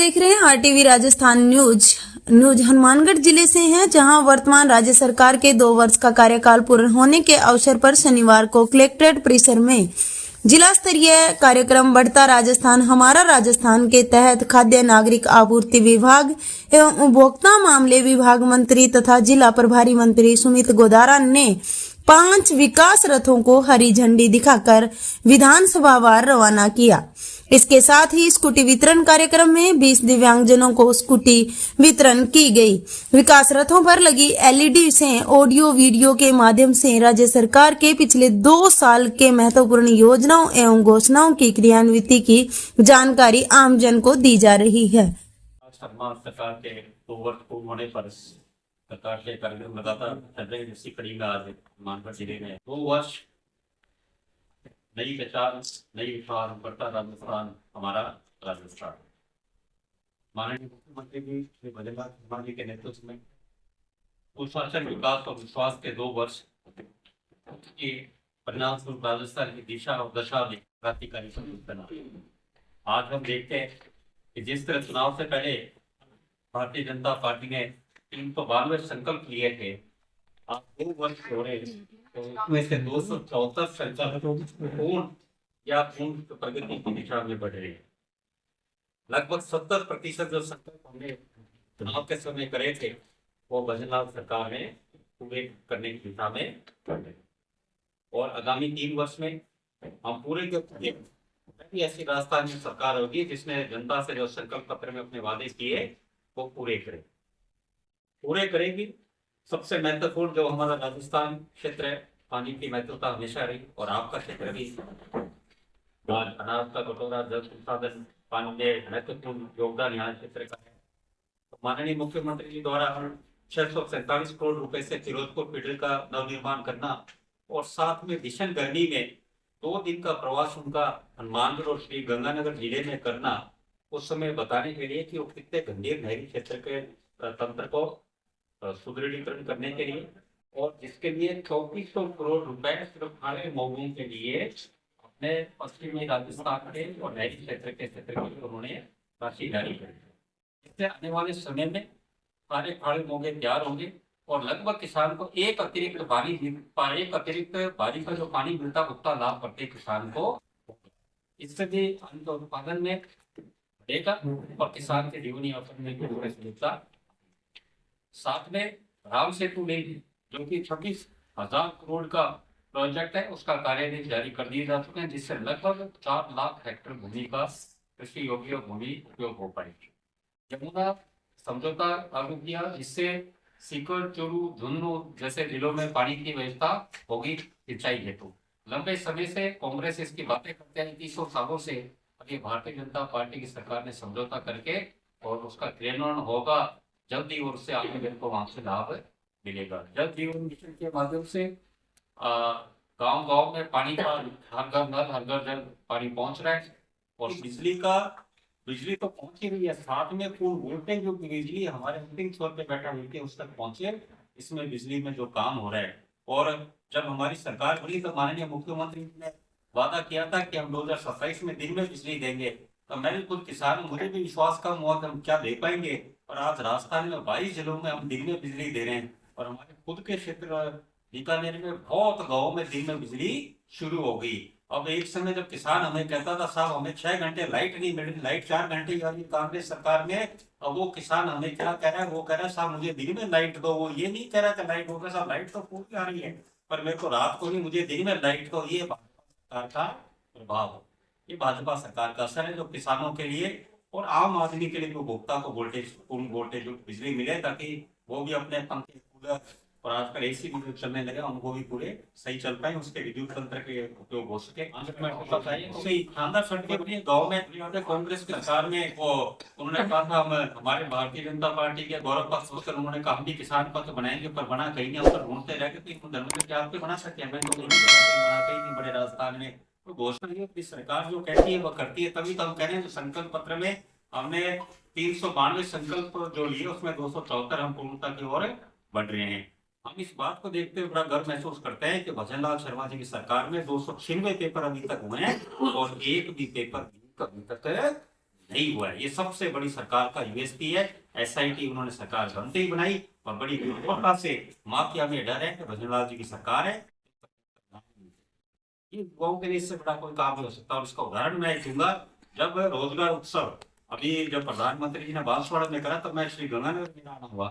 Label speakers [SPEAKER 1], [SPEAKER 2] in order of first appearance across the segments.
[SPEAKER 1] देख रहे हैं आरटीवी राजस्थान न्यूज हनुमानगढ़ जिले से हैं, जहां वर्तमान राज्य सरकार के 2 वर्ष का कार्यकाल पूर्ण होने के अवसर पर शनिवार को कलेक्ट्रेट परिसर में जिला स्तरीय कार्यक्रम बढ़ता राजस्थान हमारा राजस्थान के तहत खाद्य नागरिक आपूर्ति विभाग एवं उपभोक्ता मामले विभाग मंत्री तथा जिला प्रभारी मंत्री सुमित गोदारा ने 5 विकास रथों को हरी झंडी दिखाकर विधानसभा वार रवाना किया। इसके साथ ही स्कूटी वितरण कार्यक्रम में 20 दिव्यांगजनों को स्कूटी वितरण की गई। विकास रथों पर लगी एलईडी से ऑडियो वीडियो के माध्यम से राज्य सरकार के पिछले 2 साल के महत्वपूर्ण योजनाओं एवं घोषणाओं की क्रियान्विति की जानकारी आमजन को दी जा रही है।
[SPEAKER 2] सरकार के 2 वर्ष पूर्ण होने पर सरकार के कार्यक्रम लगातार चल रहे हैं, जिसकी कड़ी में आज हनुमानगढ़ जिले में 2 वर्ष नई पहचान नई विचार बढ़ता राजस्थान हमारा राजस्थान। माननीय मुख्यमंत्री जी श्री भजनलाल शर्मा जी के नेतृत्व में सुशासन विकास और विश्वास के 2 वर्ष के परिणाम स्वरूप राजस्थान की दिशा और दशा में क्रांतिकारी परिवर्तन आया। आज हम देखते हैं कि जिस तरह चुनाव से पहले भारतीय जनता पार्टी ने 392 संकल्प लिए थे, आज 2 वर्ष हो रहे हैं, तो उसमें से 274 संकल्प पूर्ण या पूर्ण प्रगति की दिशा में बढ़ रहे हैं। लगभग 70% जो संकल्प हमने चुनाव के समय करे थे, वो भजनलाल सरकार ने पूरे करने की दिशा में बढ़ रहे हैं। और आगामी 3 वर्ष में हम पूरे के पूरे ऐसी राजस्थान में सरकार होगी जिसने जनता से जो संकल्प पत्र में अपने वादे किए वो पूरे करेगी। सबसे महत्वपूर्ण जो हमारा राजस्थान क्षेत्र है, पानी की महत्वता हमेशा रही और आपका क्षेत्र भी अनाज का कटोरा, जल संसाधन, पानी के महत्वपूर्ण योगदान यहाँ क्षेत्र का है। तो माननीय मुख्यमंत्री जी द्वारा 647 करोड़ रुपए से फिरोजपुर पीडल का नवनिर्माण करना और साथ में भीषण गर्मी में 2 दिन का प्रवास उनका हनुमानगढ़ और श्री गंगानगर जिले में करना, उस समय बताने के लिए कि वो कितने गंभीर नहरी क्षेत्र के तंत्र को सुदृढ़ीकरण करने के लिए और जिसके लिए 2400 करोड़ रुपए सिर्फ खाने मौजूद के लिए अपने पश्चिमी राजस्थान के और नहरी क्षेत्र के लिए उन्होंने राशि जारी कर दी। इससे आने वाले समय में सारे खाड़े मौके तैयार होंगे और लगभग किसान को एक अतिरिक्त बारी का जो पानी मिलता उतना लाभ प्रत्येक किसान को, इससे भी अन्न उत्पादन में बढ़ेगा और किसान के जीवनी यापन में सुविधा। साथ में राम सेतु लिंक जो कि 26,000 करोड़ का प्रोजेक्ट है, उसका कार्य जारी कर दिए जा चुके हैं, जिससे लगभग 4 लाख हेक्टेयर भूमि का कृषि योग्य भूमि उपयोग हो पाएगी। यमुना समझौता लागू किया, जिससे सीकर, चूरू, झुंझुनू जैसे जिलों में पानी की व्यवस्था होगी सिंचाई हेतु। लंबे समय से कांग्रेस इसकी बातें करते हैं, 300 सालों से अभी भारतीय जनता पार्टी की सरकार ने समझौता करके और उसका क्रियान्वयन होगा जल्दी और उससे आगे को वहां से लाभ मिलेगा। जल जीवन मिशन के माध्यम से गांव-गांव में पानी का हर घर नल हर घर जल पानी पहुंच रहा है और बिजली तो पहुंच ही रही है, साथ में पूर्ण वोल्टेज जो बिजली हमारे अंतिम छोर पे बैठा हुई थी उस तक पहुंचे। इसमें बिजली में जो काम हो रहा है, और जब हमारी सरकार बनी तो माननीय मुख्यमंत्री ने वादा किया था कि हम 2027 में दिन में बिजली देंगे, तो मैं भी खुद किसान, मुझे भी विश्वास कम हुआ कि हम क्या दे पाएंगे। और आज राजस्थान में 22 जिलों में हम दिन में बिजली दे रहे हैं और हमारे खुद के क्षेत्र बीकानेर में बहुत गाँव में दिन में बिजली शुरू हो गई। अब एक समय जब किसान हमें कहता था साहब हमें 6 घंटे लाइट नहीं मिल रही, लाइट 4 घंटे आ रही कांग्रेस सरकार में, अब वो किसान हमें क्या कह रहा है, वो कह रहा है साहब मुझे दिन में लाइट दो। वो ये नहीं कह रहा कि लाइट होगा साहब, लाइट तो पूरी आ रही है पर मेरे को रात को नहीं, मुझे दिन में लाइट दो। ये भाजपा सरकार का प्रभाव, ये भाजपा सरकार का असर है जो किसानों के लिए और आम आदमी के लिए, जो उपभोक्ता को पूर्ण वोल्टेज बिजली मिले, ताकि वो भी अपने पंखे, कूलर और आजकल एसी भी चलने लगे, उनको भी पूरे सही चल पाए, उसके विद्युत तंत्र के उपयोग हो सके। शानदार सड़कें बनी गाँव में। कांग्रेस की सरकार में वो उन्होंने कहा था हम हमारे भारतीय जनता पार्टी के गौरव पक्ष होकर उन्होंने कहा हम भी किसान पक्ष बनाएंगे, पर बना कहीं नहीं, उधर ढूंढते रह गए तो धर्म के आप बना सकते हैं, मैं तो बनाते ही नहीं बड़े राजस्थान में। तो घोषणा ये सरकार जो कहती है वो करती है, तभी तो हम कह रहे हैं जो संकल्प पत्र में हमने 392 संकल्प जो लिए उसमें 274 हम पूर्णता की ओर बढ़ रहे हैं। हम इस बात को देखते हुए बड़ा गर्व महसूस करते हैं कि भजनलाल शर्मा जी की सरकार में 296 पेपर अभी तक हुए हैं और एक भी पेपर अभी तक नहीं हुआ है। ये सबसे बड़ी सरकार का यूएसपी है। एसआईटी उन्होंने सरकार बनते ही बनाई और बड़ी विफलता से माफिया में डर है कि भजनलाल जी की सरकार है, ये युवाओं के लिए इससे बड़ा कोई काम नहीं हो सकता। और इसका उदाहरण मैं दूंगा, जब रोजगार उत्सव अभी जब प्रधानमंत्री जी ने बांसवाड़ा में करा तब मैं श्री गंगानगर में आना हुआ।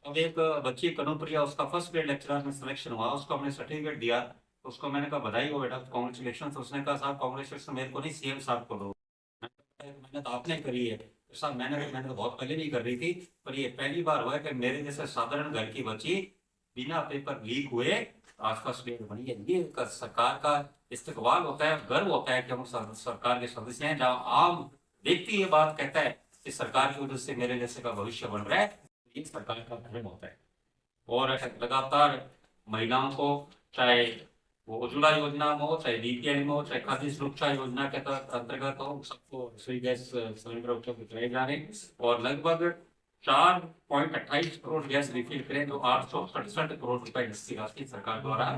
[SPEAKER 2] अब एक बच्ची कनुप्रिया, उसका फर्स्ट ग्रेड लेक्चरर में सिलेक्शन हुआ, उसको हमने सर्टिफिकेट दिया, तो उसको मैंने कहा बधाई हो बेटा, कॉन्ग्रेचुलेशन। तो उसने कहा साहब कॉन्ग्रेचुलेशन मेरे को नहीं, सीएम साहब को दो। मैंने तो आपने करी है तो साहब, मैंने तो बहुत पहले नहीं कर रही थी, पर ये पहली बार हुआ है कि मेरे जैसे साधारण घर की बच्ची बिना पेपर लीक हुए आज फर्स्ट ग्रेड बनी है। ये सरकार का इस्तेकबाल होता है, गर्व होता है कि हम सरकार के सदस्य हैं। जहाँ आम व्यक्ति ये बात कहता है कि सरकार की वजह से मेरे जैसे का भविष्य बन रहा है, ये सरकार का गर्व होता है। और लगातार महिलाओं को, चाहे वो उज्ज्वला योजना में हो, चाहे बीपीएल में हो, चाहे खाद्य सुरक्षा योजना के अंतर्गत हो, सबको रसोई गैस सिलेंडर उपलब्ध कराए जा रहे हैं। और लगभग 4.28 करोड़ गैस रिफिल करें, जो 867 करोड़ रुपए इसकी राशि सरकार द्वारा।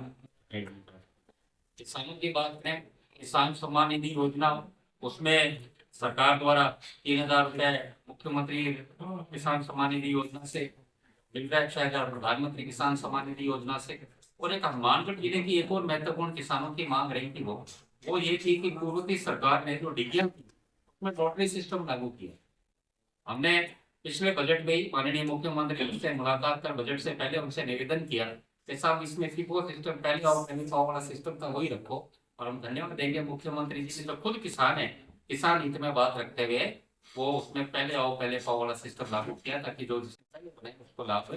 [SPEAKER 2] किसानों की बात करें, किसान सम्मान निधि योजना, उसमें सरकार द्वारा 3,000 रुपए मुख्यमंत्री किसान सम्मान निधि योजना से मिल रहा है, 6,000 प्रधानमंत्री किसान सम्मान निधि योजना से। और एक हनुमानगढ़ जिले की एक और महत्वपूर्ण किसानों की मांग रही थी, वो ये थी कि पूर्व की सरकार ने जो डीपीएम की उसमें लॉटरी सिस्टम लागू किया। हमने पिछले बजट में ही माननीय मुख्यमंत्री से मुलाकात कर बजट से पहले उनसे निवेदन किया कि साहब इसमें फीफो सिस्टम पहले और पहले पाव वाला सिस्टम था वही रखो। और हम धन्यवाद देंगे मुख्यमंत्री जी से, जो खुद किसान है, किसान हित में बात रखते हुए वो उसमें पहले आओ पहले पाव वाला सिस्टम लागू किया ताकि जो पहले बनाए उसको लाभ